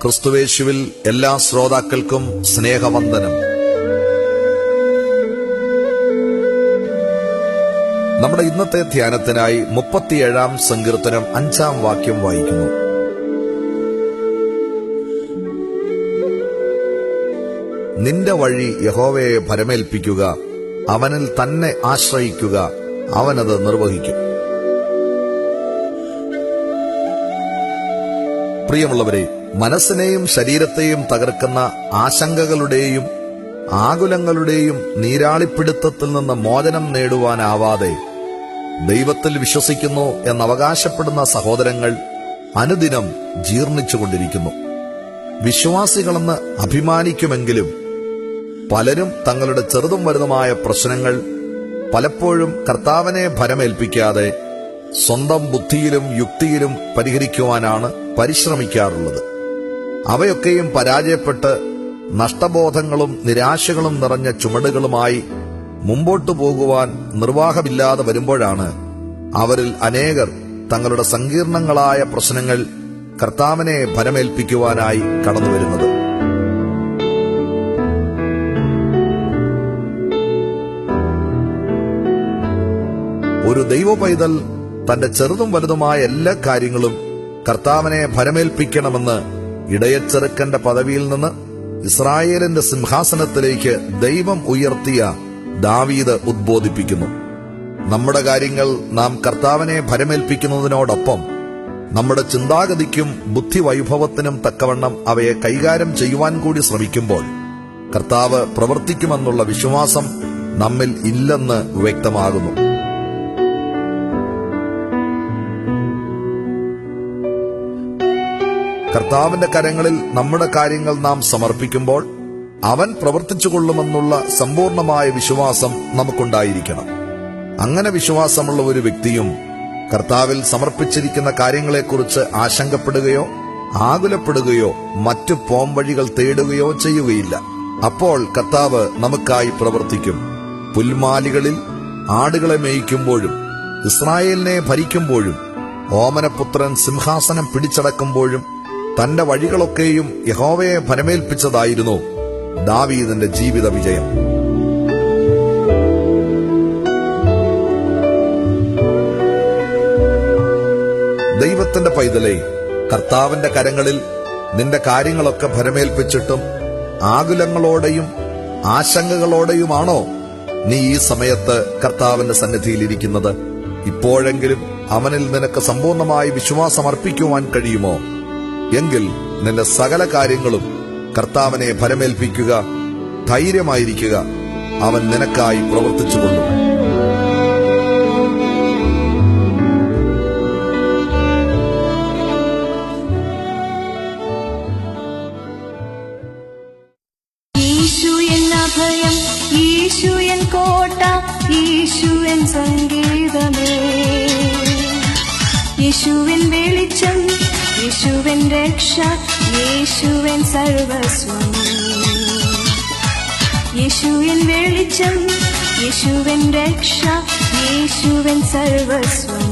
ക്രിസ്തുവേശുവിൽ എല്ലാ ശ്രോതാക്കൾക്കും സ്നേഹവന്ദനം. നമ്മുടെ ഇന്നത്തെ ധ്യാനത്തിനായി 37-ാം സങ്കീർത്തനം 5-ാം വാക്യം വായിക്കുന്നു. നിന്റെ വഴി യഹോവയെ ഭരമേൽപ്പിക്കുക, അവനിൽ തന്നെ ആശ്രയിക്കുക, അവനത് നിർവഹിക്കും. പ്രിയമുള്ളവരെ, മനസ്സിനെയും ശരീരത്തെയും തകർക്കുന്ന ആശങ്കകളുടെയും ആകുലങ്ങളുടെയും നീരാളിപ്പിടുത്തത്തിൽ നിന്ന് മോചനം നേടുവാനാവാതെ ദൈവത്തിൽ വിശ്വസിക്കുന്നു എന്നവകാശപ്പെടുന്ന സഹോദരങ്ങൾ അനുദിനം ജീർണിച്ചുകൊണ്ടിരിക്കുന്നു. വിശ്വാസികളെന്ന് അഭിമാനിക്കുമെങ്കിലും പലരും തങ്ങളുടെ ചെറുതും വലുതുമായ പ്രശ്നങ്ങൾ പലപ്പോഴും കർത്താവിനെ ഭരമേൽപ്പിക്കാതെ സ്വന്തം ബുദ്ധിയിലും യുക്തിയിലും പരിഹരിക്കുവാനാണ് പരിശ്രമിക്കാറുള്ളത്. അവയൊക്കെയും പരാജയപ്പെട്ട് നഷ്ടബോധങ്ങളും നിരാശകളും നിറഞ്ഞ ചുമടുകളുമായി മുമ്പോട്ടു പോകുവാൻ നിർവാഹമില്ലാതെ വരുമ്പോഴാണ് അവരിൽ അനേകർ തങ്ങളുടെ സങ്കീർണങ്ങളായ പ്രശ്നങ്ങൾ കർത്താവിനെ ഭരമേൽപ്പിക്കുവാനായി കടന്നുവരുന്നത്. ഒരു ദൈവ പൈതൽ തന്റെ ചെറുതും വലുതുമായ എല്ലാ കാര്യങ്ങളും കർത്താവിനെ ഭരമേൽപ്പിക്കണമെന്ന് ഇടയച്ചെറുക്കന്റെ പദവിയിൽ നിന്ന് ഇസ്രായേലിന്റെ സിംഹാസനത്തിലേക്ക് ദൈവം ഉയർത്തിയ ദാവീദ് ഉദ്ബോധിപ്പിക്കുന്നു. നമ്മുടെ കാര്യങ്ങൾ നാം കർത്താവിനെ ഭരമേൽപ്പിക്കുന്നതിനോടൊപ്പം നമ്മുടെ ചിന്താഗതിക്കും ബുദ്ധിവൈഭവത്തിനും തക്കവണ്ണം അവയെ കൈകാര്യം ചെയ്യുവാൻ കൂടി ശ്രമിക്കുമ്പോൾ കർത്താവ് പ്രവർത്തിക്കുമെന്നുള്ള വിശ്വാസം നമ്മിൽ ഇല്ലെന്ന് വ്യക്തമാകുന്നു. കർത്താവിന്റെ കരങ്ങളിൽ നമ്മുടെ കാര്യങ്ങൾ നാം സമർപ്പിക്കുമ്പോൾ അവൻ പ്രവർത്തിച്ചുകൊള്ളുമെന്നുള്ള സമ്പൂർണമായ വിശ്വാസം നമുക്കുണ്ടായിരിക്കണം. അങ്ങനെ വിശ്വാസമുള്ള ഒരു വ്യക്തിയും കർത്താവിൽ സമർപ്പിച്ചിരിക്കുന്ന കാര്യങ്ങളെക്കുറിച്ച് ആശങ്കപ്പെടുകയോ ആകുലപ്പെടുകയോ മറ്റു പോംവഴികൾ തേടുകയോ ചെയ്യുകയില്ല. അപ്പോൾ കർത്താവ് നമുക്കായി പ്രവർത്തിക്കും. പുൽമാലികളിൽ ആടുകളെ മേയ്ക്കുമ്പോഴും ഇസ്രായേലിനെ ഭരിക്കുമ്പോഴും ഓമനപുത്രൻ സിംഹാസനം പിടിച്ചടക്കുമ്പോഴും തന്റെ വഴികളൊക്കെയും യഹോവയെ ഭരമേൽപ്പിച്ചതായിരുന്നു ദാവീദിന്റെ ജീവിത വിജയം. ദൈവത്തിന്റെ പൈതലേ, കർത്താവിന്റെ കരങ്ങളിൽ നിന്റെ കാര്യങ്ങളൊക്കെ ഭരമേൽപ്പിച്ചിട്ടും ആകുലങ്ങളോടെയും ആശങ്കകളോടെയുമാണോ നീ ഈ സമയത്ത് കർത്താവിന്റെ സന്നിധിയിലിരിക്കുന്നത്? ഇപ്പോഴെങ്കിലും അവനിൽ നിനക്ക് സമ്പൂർണമായി വിശ്വാസം അർപ്പിക്കുവാൻ കഴിയുമോ? എങ്കിൽ നിന്റെ സകല കാര്യങ്ങളും കർത്താവിനെ ഭരമേൽപ്പിക്കുക, ധൈര്യമായിരിക്കുക, അവൻ നിനക്കായി പ്രവർത്തിച്ചുകൊള്ളും. യേശു എൻ അഭയം, യേശു എൻ കോട്ട, യേശു എൻ സംഗീതമേ, യേശുവിൻ വെളിച്ചം, യേശുവിൻ രക്ഷ, യേശുവിൻ സർവസ്വം. യേശുവിൻ വെളിച്ചം, യേശുവിൻ രക്ഷ, യേശുവിൻ സർവസ്വം.